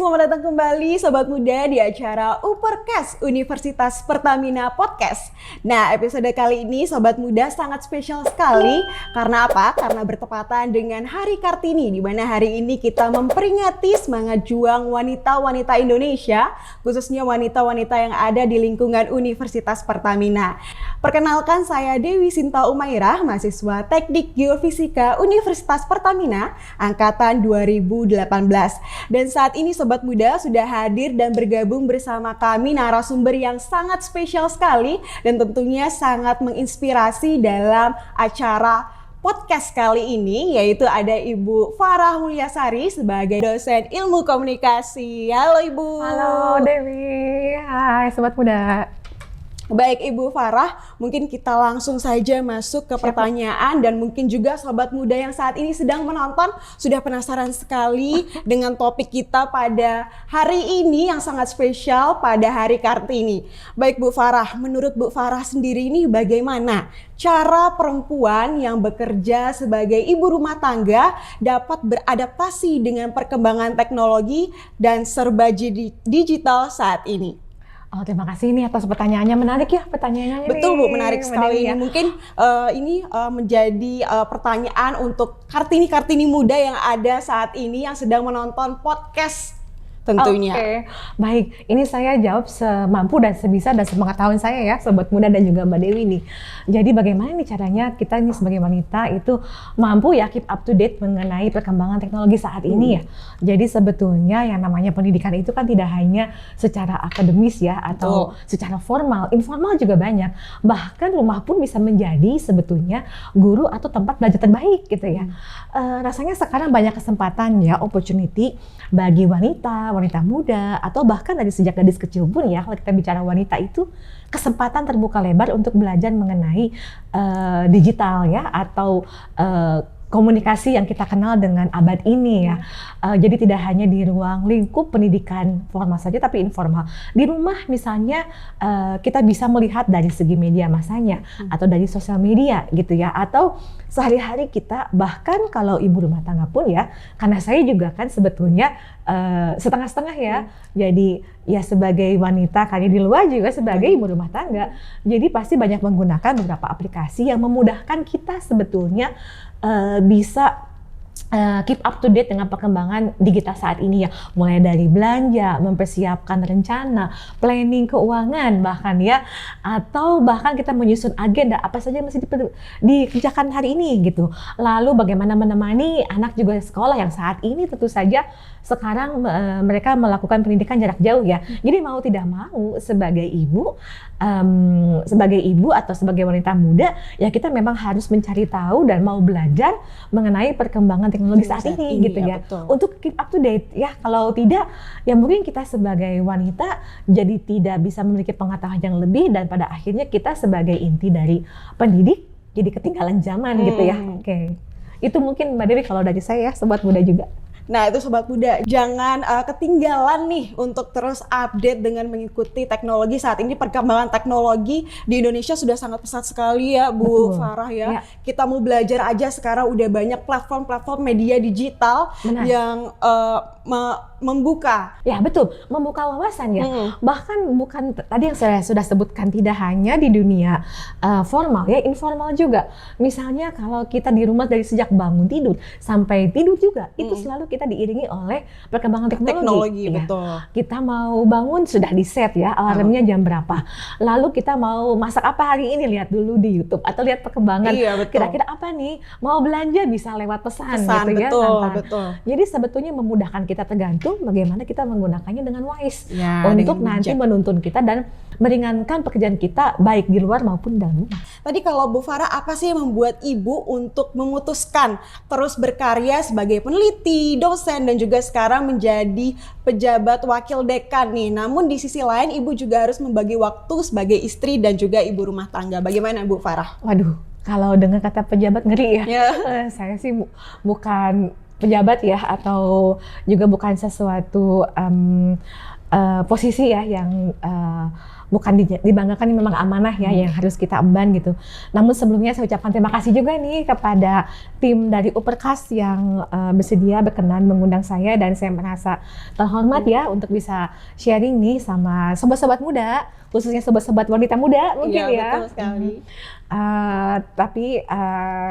selamat datang kembali Sobat Muda di acara Upercast Universitas Pertamina Podcast. Nah, episode kali ini Sobat Muda sangat spesial sekali. Karena apa? Karena bertepatan dengan Hari Kartini, di mana hari ini kita memperingati semangat juang wanita-wanita Indonesia, khususnya wanita-wanita yang ada di lingkungan Universitas Pertamina. Perkenalkan, saya Dewi Sinta Umairah, mahasiswa Teknik Geofisika Universitas Pertamina, angkatan 2018. Dan saat ini Sobat Muda sudah hadir dan bergabung bersama kami narasumber yang sangat spesial sekali dan tentunya sangat menginspirasi dalam acara podcast kali ini, yaitu ada Ibu Farah Mulyasari sebagai dosen ilmu komunikasi. Halo Ibu. Halo Dewi, hai Sobat Muda. Baik Ibu Farah, mungkin kita langsung saja masuk ke pertanyaan dan mungkin juga Sobat Muda yang saat ini sedang menonton sudah penasaran sekali dengan topik kita pada hari ini yang sangat spesial pada Hari Kartini. Baik Bu Farah, menurut Bu Farah sendiri ini bagaimana cara perempuan yang bekerja sebagai ibu rumah tangga dapat beradaptasi dengan perkembangan teknologi dan serba digital saat ini? Oh, terima kasih nih atas pertanyaannya, menarik ya pertanyaannya. Betul Bu, menarik sekali ya. Mungkin ini menjadi pertanyaan untuk Kartini-Kartini muda yang ada saat ini yang sedang menonton podcast tentunya. Oke, baik. Ini saya jawab semampu dan sebisa dan sepengetahuan saya ya, Sobat Muda dan juga Mbak Dewi nih. Jadi bagaimana nih caranya kita nih sebagai wanita itu mampu ya keep up to date mengenai perkembangan teknologi saat ini ya. Jadi sebetulnya yang namanya pendidikan itu kan tidak hanya secara akademis ya atau secara formal, informal juga banyak. Bahkan rumah pun bisa menjadi sebetulnya guru atau tempat belajar terbaik gitu ya. Rasanya sekarang banyak kesempatan ya, opportunity bagi wanita muda, atau bahkan dari sejak gadis kecil pun ya, kalau kita bicara wanita itu kesempatan terbuka lebar untuk belajar mengenai digital ya, atau komunikasi yang kita kenal dengan abad ini ya. Jadi tidak hanya di ruang lingkup pendidikan formal saja, tapi informal. Di rumah misalnya kita bisa melihat dari segi media masanya atau dari sosial media gitu ya. Atau sehari-hari kita, bahkan kalau ibu rumah tangga pun ya, karena saya juga kan sebetulnya setengah-setengah ya. Jadi ya sebagai wanita, kali di luar juga sebagai ibu rumah tangga. Jadi pasti banyak menggunakan beberapa aplikasi yang memudahkan kita sebetulnya bisa keep up to date dengan perkembangan digital saat ini ya, mulai dari belanja, mempersiapkan rencana, planning keuangan bahkan ya, atau bahkan kita menyusun agenda apa saja yang mesti dikerjakan hari ini gitu. Lalu bagaimana menemani anak juga sekolah yang saat ini tentu saja sekarang mereka melakukan pendidikan jarak jauh ya. Jadi mau tidak mau sebagai ibu atau sebagai wanita muda ya, kita memang harus mencari tahu dan mau belajar mengenai perkembangan teknologi saat ini gitu ya. Betul. Untuk keep up to date ya. Kalau tidak ya mungkin kita sebagai wanita jadi tidak bisa memiliki pengetahuan yang lebih, dan pada akhirnya kita sebagai inti dari pendidik jadi ketinggalan zaman gitu ya. Oke. Itu mungkin Mbak Dewi kalau dari saya ya, Sobat Muda juga. Nah itu Sobat Muda, jangan ketinggalan nih untuk terus update dengan mengikuti teknologi saat ini. Perkembangan teknologi di Indonesia sudah sangat pesat sekali ya Bu Farah ya. Kita mau belajar aja sekarang udah banyak platform-platform media digital yang membuka. Ya betul, membuka wawasan ya. Bahkan bukan tadi yang saya sudah sebutkan, tidak hanya di dunia formal ya, informal juga. Misalnya kalau kita di rumah dari sejak bangun tidur sampai tidur juga, itu selalu kita diiringi oleh perkembangan teknologi ya. Betul. Kita mau bangun sudah di set ya, alarmnya jam berapa. Lalu kita mau masak apa hari ini, lihat dulu di YouTube atau lihat perkembangan. Kira-kira apa nih? Mau belanja bisa lewat pesan gitu ya. Betul. Jadi sebetulnya memudahkan kita, tergantung bagaimana kita menggunakannya dengan wise ya, untuk nanti menuntun kita dan meringankan pekerjaan kita baik di luar maupun dalam rumah. Tadi kalau Bu Farah, apa sih yang membuat Ibu untuk memutuskan terus berkarya sebagai peneliti, dosen, dan juga sekarang menjadi pejabat wakil dekan nih? Namun di sisi lain Ibu juga harus membagi waktu sebagai istri dan juga ibu rumah tangga. Bagaimana Bu Farah? Waduh, kalau dengar kata pejabat ngeri ya. Saya sih bukan pejabat ya, atau juga bukan sesuatu posisi ya yang bukan dibanggakan, ini memang amanah ya yang harus kita emban gitu. Namun sebelumnya saya ucapkan terima kasih juga nih kepada tim dari Upercast yang bersedia berkenan mengundang saya, dan saya merasa terhormat ya untuk bisa sharing nih sama sobat-sobat muda, khususnya sobat-sobat wanita muda mungkin ya. Betul sekali. Tapi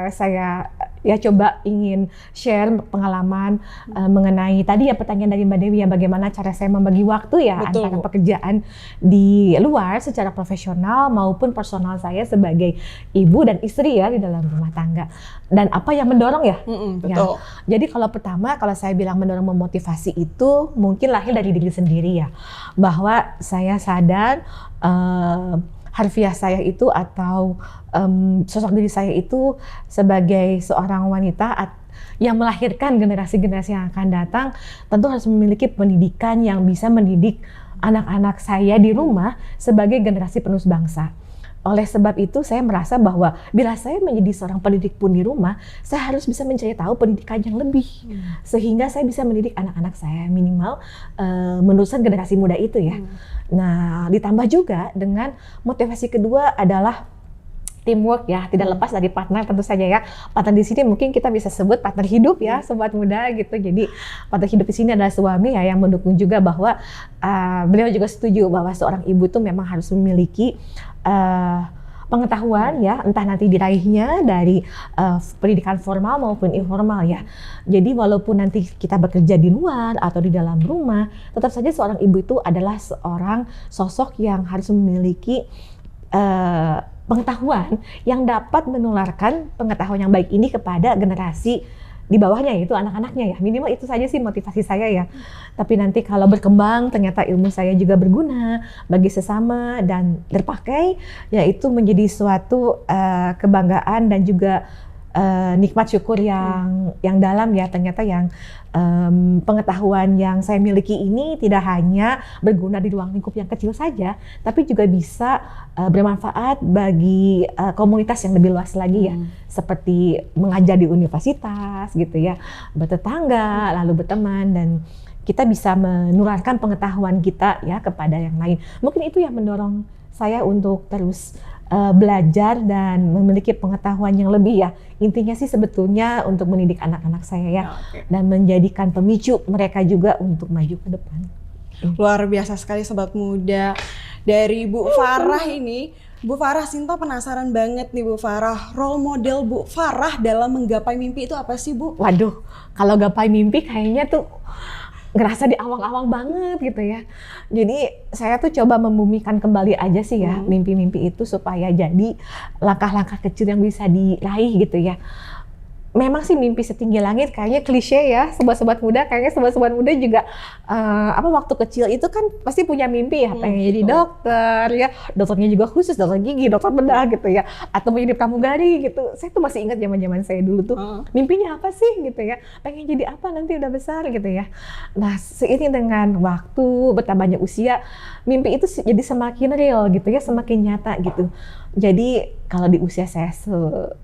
saya ya coba ingin share pengalaman mengenai tadi ya pertanyaan dari Mbak Dewi ya, bagaimana cara saya membagi waktu ya Betul, antara Bu. pekerjaan di luar secara profesional maupun personal saya sebagai ibu dan istri ya di dalam rumah tangga, dan apa yang mendorong ya. Betul. Jadi kalau pertama, kalau saya bilang mendorong, memotivasi itu mungkin lahir dari diri sendiri ya, bahwa saya sadar harfiah saya itu atau sosok diri saya itu sebagai seorang wanita yang melahirkan generasi-generasi yang akan datang, tentu harus memiliki pendidikan yang bisa mendidik anak-anak saya di rumah sebagai generasi penerus bangsa. Oleh sebab itu saya merasa bahwa bila saya menjadi seorang pendidik pun di rumah, saya harus bisa mencari tahu pendidikan yang lebih, sehingga saya bisa mendidik anak-anak saya minimal meneruskan generasi muda itu ya. Nah, ditambah juga dengan motivasi kedua adalah teamwork ya, tidak lepas dari partner tentu saja ya. Partner di sini mungkin kita bisa sebut partner hidup ya, sobat muda gitu. Jadi partner hidup di sini adalah suami ya, yang mendukung juga bahwa beliau juga setuju bahwa seorang ibu itu memang harus memiliki pengetahuan ya, entah nanti diraihnya dari pendidikan formal maupun informal ya. Jadi walaupun nanti kita bekerja di luar atau di dalam rumah, tetap saja seorang ibu itu adalah seorang sosok yang harus memiliki pengetahuan yang dapat menularkan pengetahuan yang baik ini kepada generasi di bawahnya, yaitu anak-anaknya ya. Minimal itu saja sih motivasi saya ya. Tapi nanti kalau berkembang ternyata ilmu saya juga berguna bagi sesama dan terpakai, ya itu menjadi suatu kebanggaan dan juga nikmat syukur yang dalam ya. Ternyata yang pengetahuan yang saya miliki ini tidak hanya berguna di ruang lingkup yang kecil saja, tapi juga bisa bermanfaat bagi komunitas yang lebih luas lagi ya, seperti mengajar di universitas gitu ya, bertetangga, lalu berteman, dan kita bisa menularkan pengetahuan kita ya kepada yang lain. Mungkin itu yang mendorong saya untuk terus belajar dan memiliki pengetahuan yang lebih ya. Intinya sih sebetulnya untuk mendidik anak-anak saya ya, dan menjadikan pemicu mereka juga untuk maju ke depan. Luar biasa sekali sobat muda. Dari Bu Farah ini, Bu Farah, Sinta penasaran banget nih Bu Farah, role model Bu Farah dalam menggapai mimpi itu apa sih Bu? Waduh, kalau gapai mimpi kayaknya tuh ngerasa di awang-awang banget gitu ya. Jadi saya tuh coba membumikan kembali aja sih ya mimpi-mimpi itu supaya jadi langkah-langkah kecil yang bisa diraih gitu ya. Memang sih mimpi setinggi langit kayaknya klise ya, sobat-sobat muda. Kayaknya sobat-sobat muda juga waktu kecil itu kan pasti punya mimpi ya, pengen jadi dokter ya, dokternya juga khusus, dokter gigi, dokter bedah gitu ya, atau menjadi pramugari gitu. Saya tuh masih ingat zaman-zaman saya dulu tuh mimpinya apa sih gitu ya, pengen jadi apa nanti udah besar gitu ya. Nah, seiring dengan waktu bertambahnya usia, mimpi itu jadi semakin real gitu ya, semakin nyata gitu. Jadi kalau di usia saya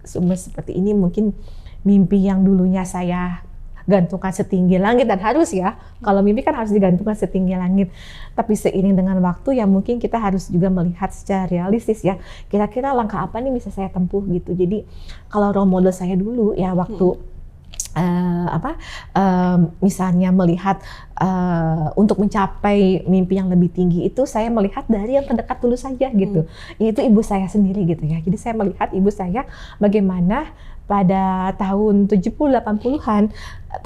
seumur seperti ini, mungkin mimpi yang dulunya saya gantungkan setinggi langit, dan harus ya, kalau mimpi kan harus digantungkan setinggi langit. Tapi seiring dengan waktu ya mungkin kita harus juga melihat secara realistis ya, kira-kira langkah apa nih bisa saya tempuh gitu. Jadi kalau role model saya dulu ya waktu misalnya melihat untuk mencapai mimpi yang lebih tinggi itu, saya melihat dari yang terdekat dulu saja gitu, yaitu ibu saya sendiri gitu ya. Jadi saya melihat ibu saya bagaimana pada tahun 70-80-an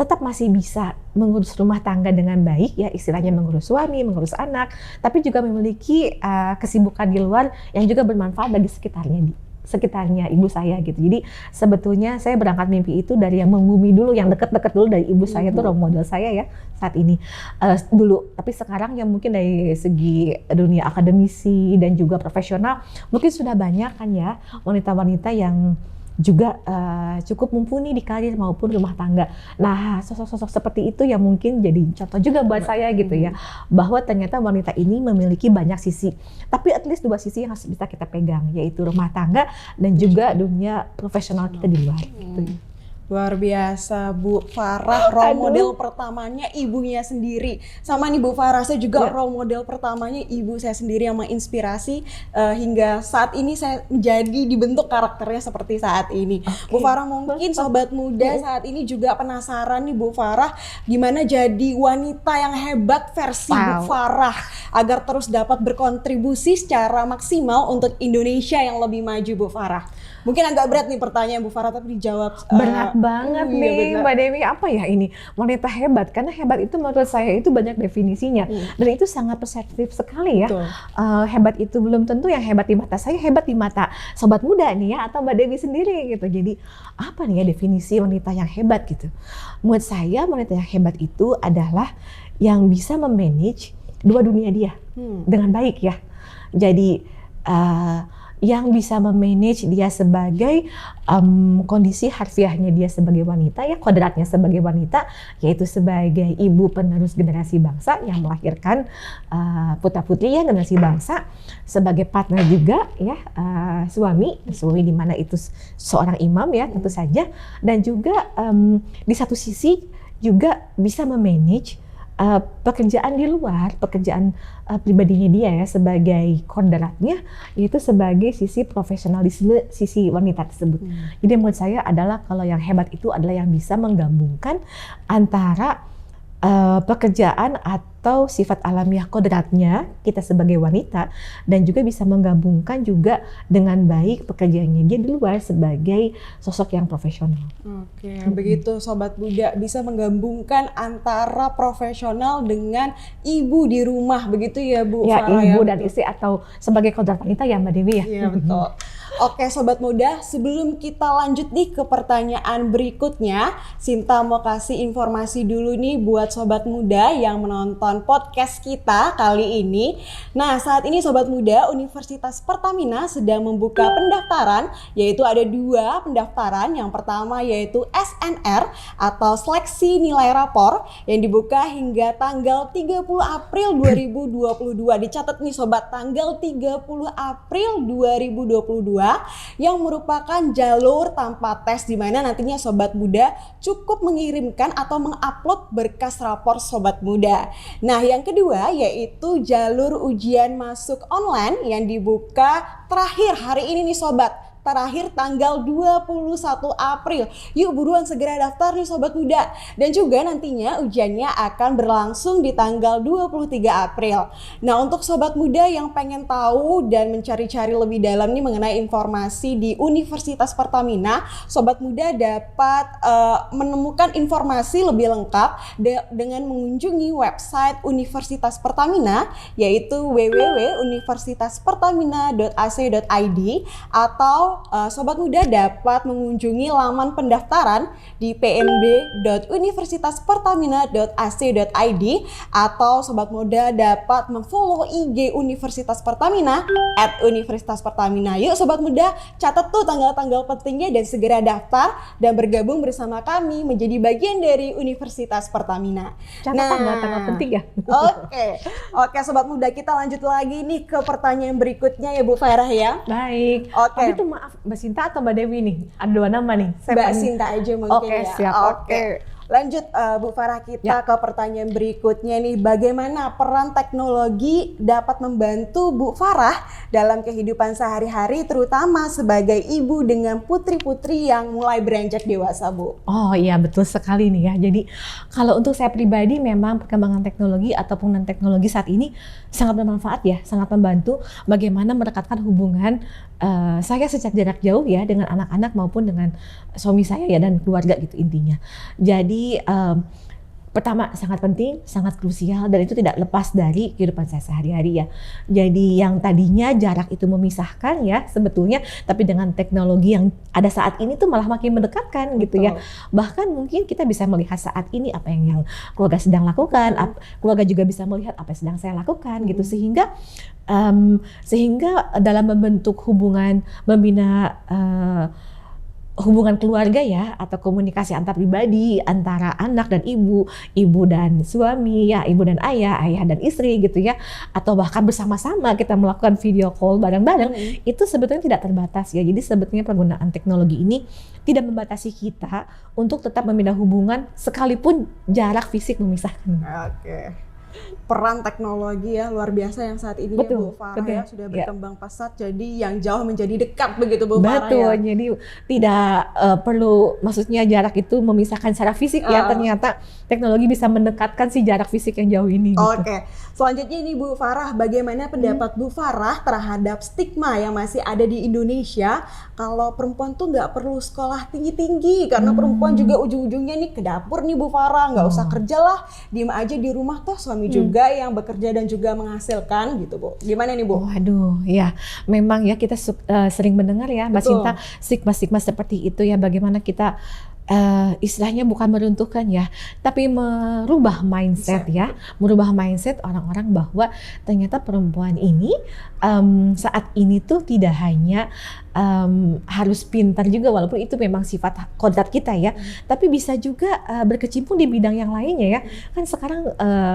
tetap masih bisa mengurus rumah tangga dengan baik ya, istilahnya mengurus suami, mengurus anak, tapi juga memiliki kesibukan di luar yang juga bermanfaat bagi sekitarnya ibu saya gitu. Jadi sebetulnya saya berangkat mimpi itu dari yang membumi dulu, yang dekat-dekat dulu dari ibu saya, itu role model saya ya saat ini dulu. Tapi sekarang yang mungkin dari segi dunia akademisi dan juga profesional, mungkin sudah banyak kan ya wanita-wanita yang juga cukup mumpuni di karir maupun rumah tangga. Nah, sosok-sosok seperti itu yang mungkin jadi contoh juga buat saya gitu ya, bahwa ternyata wanita ini memiliki banyak sisi, tapi at least 2 sisi yang harus bisa kita pegang, yaitu rumah tangga dan juga dunia profesional kita di luar gitu. Luar biasa Bu Farah, role model pertamanya ibunya sendiri. Sama nih Bu Farah, saya juga role model pertamanya ibu saya sendiri yang menginspirasi hingga saat ini saya menjadi dibentuk karakternya seperti saat ini. Bu Farah, mungkin sobat muda saat ini juga penasaran nih Bu Farah, gimana jadi wanita yang hebat versi Bu Farah agar terus dapat berkontribusi secara maksimal untuk Indonesia yang lebih maju Bu Farah. Mungkin agak berat nih pertanyaan Bu Farah, tapi dijawab berat banget nih Mbak Dewi. Apa ya ini wanita hebat? Karena hebat itu menurut saya itu banyak definisinya dan itu sangat perseptif sekali ya. Hebat itu belum tentu yang hebat di mata saya hebat di mata sobat muda nih ya atau Mbak Dewi sendiri gitu. Jadi apa nih ya definisi wanita yang hebat gitu? Menurut saya wanita yang hebat itu adalah yang bisa memanage dua dunia dia dengan baik ya. Jadi yang bisa memanage dia sebagai kondisi harfiahnya dia sebagai wanita ya, kodratnya sebagai wanita, yaitu sebagai ibu penerus generasi bangsa yang melahirkan putra-putri ya generasi bangsa, sebagai partner juga ya, suami di mana itu seorang imam ya tentu saja, dan juga di satu sisi juga bisa memanage pekerjaan di luar, pekerjaan pribadinya dia ya sebagai kodratnya, yaitu sebagai sisi profesionalisme sisi wanita tersebut. Jadi menurut saya adalah kalau yang hebat itu adalah yang bisa menggabungkan antara pekerjaan atau sifat alamiah kodratnya kita sebagai wanita dan juga bisa menggabungkan juga dengan baik pekerjaannya dia di luar sebagai sosok yang profesional. Oke, begitu sobat muda, bisa menggabungkan antara profesional dengan ibu di rumah begitu ya Bu ya, Farah. Ibu dan istri atau sebagai kodrat wanita ya Mbak Dewi ya. Iya betul. Oke sobat muda, sebelum kita lanjut nih ke pertanyaan berikutnya, Sinta mau kasih informasi dulu nih buat sobat muda yang menonton podcast kita kali ini. Nah saat ini sobat muda, Universitas Pertamina sedang membuka pendaftaran, yaitu ada 2 pendaftaran. Yang pertama yaitu SNR atau Seleksi Nilai Rapor yang dibuka hingga tanggal 30 April 2022. Dicatat nih sobat, tanggal 30 April 2022 yang merupakan jalur tanpa tes, di mana nantinya sobat muda cukup mengirimkan atau mengupload berkas rapor sobat muda. Nah, yang kedua yaitu jalur ujian masuk online yang dibuka terakhir hari ini nih sobat. Terakhir tanggal 21 April. Yuk buruan segera daftar nih sobat muda. Dan juga nantinya ujiannya akan berlangsung di tanggal 23 April. Nah untuk sobat muda yang pengen tahu dan mencari-cari lebih dalam nih mengenai informasi di Universitas Pertamina, sobat muda dapat menemukan informasi lebih lengkap dengan mengunjungi website Universitas Pertamina, yaitu www.universitaspertamina.ac.id, atau sobat muda dapat mengunjungi laman pendaftaran di pnb.universitaspertamina.ac.id, atau sobat muda dapat memfollow IG Universitas Pertamina @universitaspertamina. Yuk sobat muda, catat tuh tanggal-tanggal pentingnya dan segera daftar dan bergabung bersama kami menjadi bagian dari Universitas Pertamina. Catat tanggal penting ya. Oke sobat muda, kita lanjut lagi nih ke pertanyaan berikutnya ya Bu Farah ya. Baik. Oke. Itu maaf Mbak Sinta atau Mbak Dewi nih? Ada 2 nama nih. Mbak Sinta aja mungkin. Oke, ya. siap. Oke. Lanjut Bu Farah, kita ke pertanyaan berikutnya nih. Bagaimana peran teknologi dapat membantu Bu Farah dalam kehidupan sehari-hari, terutama sebagai ibu dengan putri-putri yang mulai beranjak dewasa, Bu? Oh iya, betul sekali nih ya. Jadi kalau untuk saya pribadi memang perkembangan teknologi ataupun non teknologi saat ini sangat bermanfaat ya, sangat membantu bagaimana merekatkan hubungan saya sejak jarak jauh ya dengan anak-anak maupun dengan suami saya ya dan keluarga gitu intinya. Jadi pertama sangat penting, sangat krusial, dan itu tidak lepas dari kehidupan saya sehari-hari ya. Jadi yang tadinya jarak itu memisahkan ya sebetulnya, tapi dengan teknologi yang ada saat ini tuh malah makin mendekatkan gitu ya. Bahkan mungkin kita bisa melihat saat ini apa yang keluarga sedang lakukan, keluarga juga bisa melihat apa yang sedang saya lakukan gitu, sehingga dalam membentuk hubungan, membina hubungan keluarga ya, atau komunikasi antar pribadi antara anak dan ibu, ibu dan suami ya, ibu dan ayah, ayah dan istri gitu ya, atau bahkan bersama-sama kita melakukan video call bareng-bareng, itu sebetulnya tidak terbatas ya. Jadi sebetulnya penggunaan teknologi ini tidak membatasi kita untuk tetap membina hubungan sekalipun jarak fisik memisahkan. Oke. Peran teknologi ya luar biasa yang saat ini ya Bu Farah ya sudah berkembang pesat, jadi yang jauh menjadi dekat begitu Bu Farah ya. Betul, jadi tidak perlu, maksudnya jarak itu memisahkan secara fisik ya, ternyata teknologi bisa mendekatkan si jarak fisik yang jauh ini. Oke, selanjutnya ini Bu Farah, bagaimana pendapat Bu Farah terhadap stigma yang masih ada di Indonesia kalau perempuan tuh nggak perlu sekolah tinggi-tinggi, karena perempuan juga ujung-ujungnya nih ke dapur nih Bu Farah, nggak usah kerja lah, diem aja di rumah, toh suami juga yang bekerja dan juga menghasilkan gitu Bu. Gimana nih Bu? Waduh, ya memang ya kita sering mendengar ya Mbak Sinta stigma-stigma seperti itu ya, bagaimana kita istilahnya bukan meruntuhkan ya, tapi merubah mindset ya, merubah mindset orang-orang bahwa ternyata perempuan ini saat ini tuh tidak hanya harus pintar juga, walaupun itu memang sifat kodrat kita ya, tapi bisa juga berkecimpung di bidang yang lainnya ya. Kan sekarang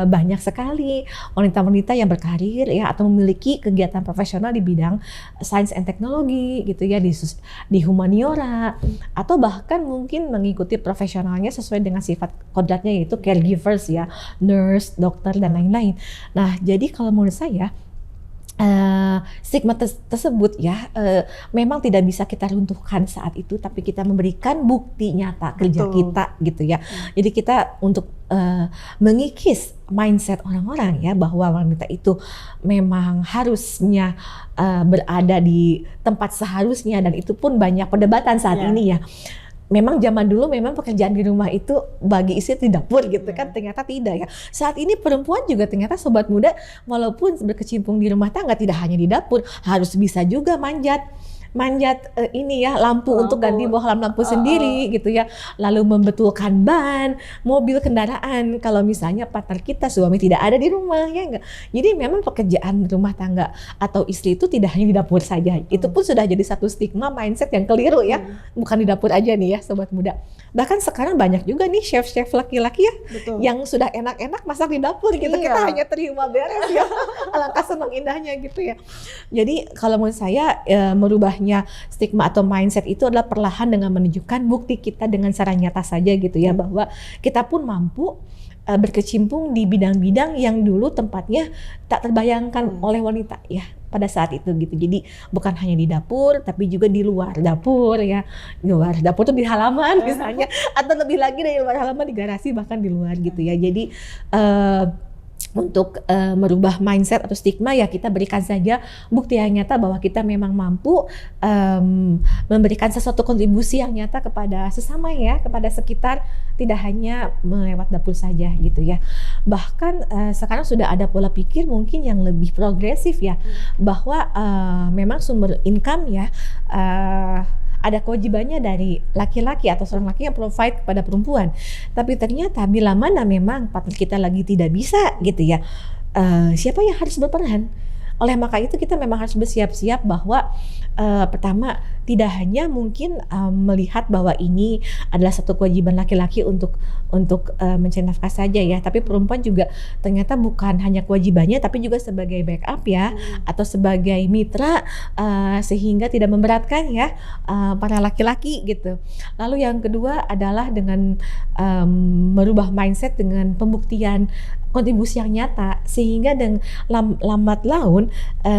banyak sekali wanita-wanita yang berkarir ya, atau memiliki kegiatan profesional di bidang sains and teknologi gitu ya, di humaniora, atau bahkan mungkin mengikuti profesionalnya sesuai dengan sifat kodratnya, yaitu caregivers ya, nurse, dokter dan lain-lain. Nah, jadi kalau menurut saya stigma tersebut ya memang tidak bisa kita runtuhkan saat itu, tapi kita memberikan bukti nyata kerja kita gitu ya. Jadi kita untuk mengikis mindset orang-orang ya, bahwa wanita itu memang harusnya berada di tempat seharusnya, dan itu pun banyak perdebatan saat ini ya. Memang zaman dulu memang pekerjaan di rumah itu bagi istri di dapur gitu kan, ternyata tidak ya. Saat ini perempuan juga ternyata sobat muda, walaupun berkecimpung di rumah tangga tidak hanya di dapur, harus bisa juga manjat ini ya, lampu untuk ganti bohlam lampu sendiri gitu ya, lalu membetulkan ban mobil kendaraan kalau misalnya partner kita suami tidak ada di rumah ya enggak. Jadi memang pekerjaan rumah tangga atau istri itu tidak hanya di dapur saja. Itu pun sudah jadi satu stigma mindset yang keliru ya. Bukan di dapur aja nih ya sobat muda. Bahkan sekarang banyak juga nih chef-chef laki-laki ya yang sudah enak-enak masak di dapur gitu. Kita hanya terima beres ya. Alangkah senang indahnya gitu ya. Jadi kalau menurut saya merubah stigma atau mindset itu adalah perlahan dengan menunjukkan bukti kita dengan secara nyata saja gitu ya, bahwa kita pun mampu berkecimpung di bidang-bidang yang dulu tempatnya tak terbayangkan oleh wanita ya pada saat itu gitu. Jadi bukan hanya di dapur, tapi juga di luar dapur ya. Di luar dapur tuh di halaman misalnya, atau lebih lagi dari luar halaman, di garasi, bahkan di luar gitu ya. Jadi untuk merubah mindset atau stigma ya, kita berikan saja bukti yang nyata bahwa kita memang mampu memberikan sesuatu kontribusi yang nyata kepada sesama ya, kepada sekitar, tidak hanya melewat dapur saja gitu ya. Bahkan sekarang sudah ada pola pikir mungkin yang lebih progresif ya, bahwa memang sumber income ya ada kewajibannya dari laki-laki atau seorang laki yang provide kepada perempuan. Tapi ternyata bila mana memang partner kita lagi tidak bisa gitu ya, siapa yang harus berperan? Oleh maka itu kita memang harus bersiap-siap bahwa pertama tidak hanya mungkin melihat bahwa ini adalah satu kewajiban laki-laki untuk mencari nafkah saja ya, tapi perempuan juga ternyata bukan hanya kewajibannya, tapi juga sebagai backup ya, atau sebagai mitra sehingga tidak memberatkan ya para laki-laki gitu. Lalu yang kedua adalah dengan merubah mindset dengan pembuktian kontribusi yang nyata, sehingga dengan lambat laun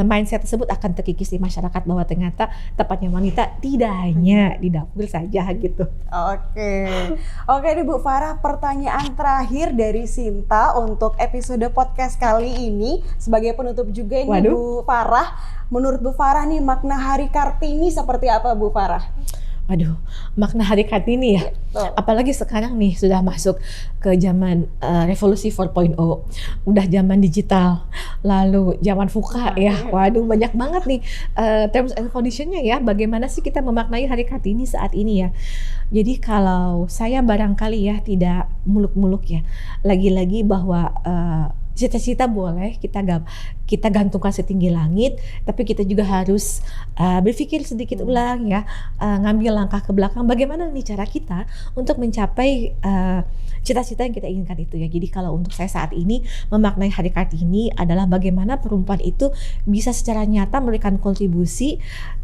mindset tersebut akan terkikis di masyarakat bahwa ternyata tepatnya wanita tidak hanya di dapur saja gitu. Oke nih Bu Farah, pertanyaan terakhir dari Sinta untuk episode podcast kali ini sebagai penutup juga ini. Bu Farah, menurut Bu Farah nih makna Hari Kartini seperti apa Bu Farah? Waduh, makna Hari Kartini ya. Apalagi sekarang nih sudah masuk ke zaman revolusi 4.0. Udah zaman digital, lalu zaman VUCA ya. Waduh, banyak banget nih terms and conditionnya ya. Bagaimana sih kita memaknai Hari Kartini saat ini ya. Jadi kalau saya barangkali ya tidak muluk-muluk ya. Lagi-lagi bahwa cita-cita boleh kita gantungkan setinggi langit, tapi kita juga harus berpikir sedikit ulang ya, ngambil langkah ke belakang. Bagaimana nih cara kita untuk mencapai cita-cita yang kita inginkan itu ya. Jadi kalau untuk saya saat ini memaknai Hari Kartini adalah bagaimana perempuan itu bisa secara nyata memberikan kontribusi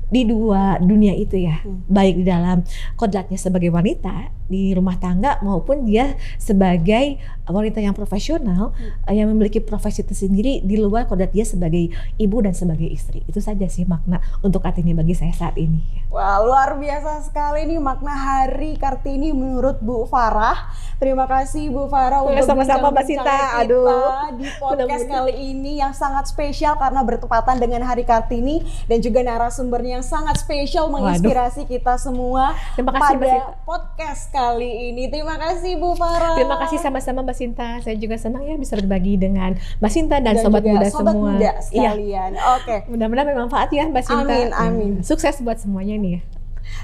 di dua dunia itu ya, baik di dalam kodratnya sebagai wanita di rumah tangga maupun dia sebagai wanita yang profesional yang memiliki profesi tersendiri di luar kodrat dia sebagai ibu dan sebagai istri. Itu saja sih makna untuk Kartini bagi saya saat ini. Wah, luar biasa sekali nih makna Hari Kartini menurut Bu Farah. Terima kasih Bu Farah untuk sama-sama Mbak Sinta. Aduh, di podcast kali ini yang sangat spesial karena bertepatan dengan Hari Kartini dan juga narasumbernya yang sangat spesial menginspirasi kita semua. Terima kasih pada podcast kali ini. Terima kasih Bu Farah. Terima kasih sama-sama Mbak Sinta. Saya juga senang ya bisa berbagi dengan Mbak Sinta dan sobat muda sobat semua. Muda sekalian. Oke. Mudah-mudahan bermanfaat ya Mbak Sinta. Amin. Sukses buat semuanya nih ya.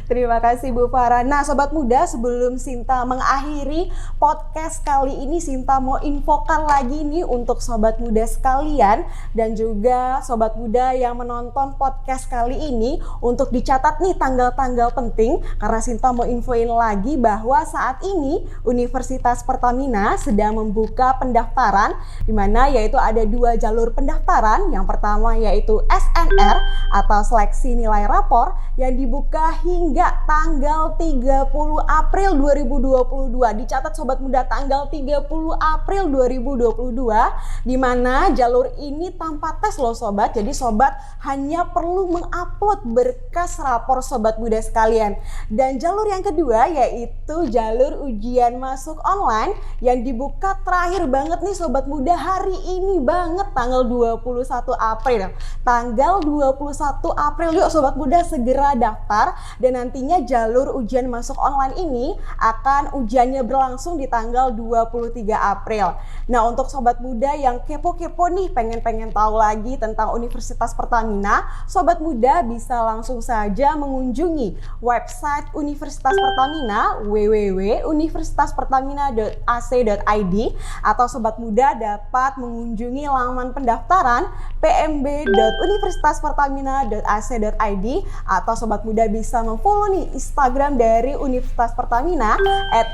Terima kasih Bu Farah. Nah Sobat Muda, sebelum Sinta mengakhiri podcast kali ini, Sinta mau infokan lagi nih untuk Sobat Muda sekalian dan juga Sobat Muda yang menonton podcast kali ini untuk dicatat nih tanggal-tanggal penting, karena Sinta mau infoin lagi bahwa saat ini Universitas Pertamina sedang membuka pendaftaran, di mana yaitu ada 2 jalur pendaftaran. Yang pertama yaitu SNR atau seleksi nilai rapor yang dibuka hingga tanggal 30 April 2022. Dicatat Sobat Muda, tanggal 30 April 2022, di mana jalur ini tanpa tes loh Sobat. Jadi Sobat hanya perlu mengupload berkas rapor Sobat Muda sekalian. Dan jalur yang kedua yaitu jalur ujian masuk online yang dibuka terakhir banget nih Sobat Muda hari ini banget, tanggal 21 April. Tanggal 21 April yuk Sobat Muda segera daftar. Dan nantinya jalur ujian masuk online ini akan ujiannya berlangsung di tanggal 23 April. Nah untuk Sobat Muda yang kepo-kepo nih, pengen tahu lagi tentang Universitas Pertamina, Sobat Muda bisa langsung saja mengunjungi website Universitas Pertamina www.universitaspertamina.ac.id, atau Sobat Muda dapat mengunjungi laman pendaftaran pmb.universitaspertamina.ac.id, atau Sobat Muda bisa follow nih Instagram dari Universitas Pertamina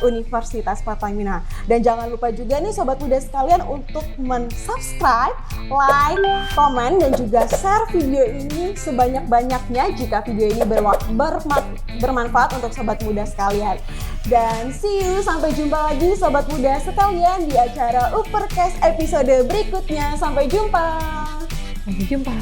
@Universitas Pertamina. Dan jangan lupa juga nih Sobat Muda sekalian untuk subscribe, like, komen, dan juga share video ini sebanyak-banyaknya jika video ini bermanfaat untuk Sobat Muda sekalian. Dan see you, sampai jumpa lagi Sobat Muda sekalian di acara Upercast episode berikutnya. Sampai jumpa. Sampai jumpa.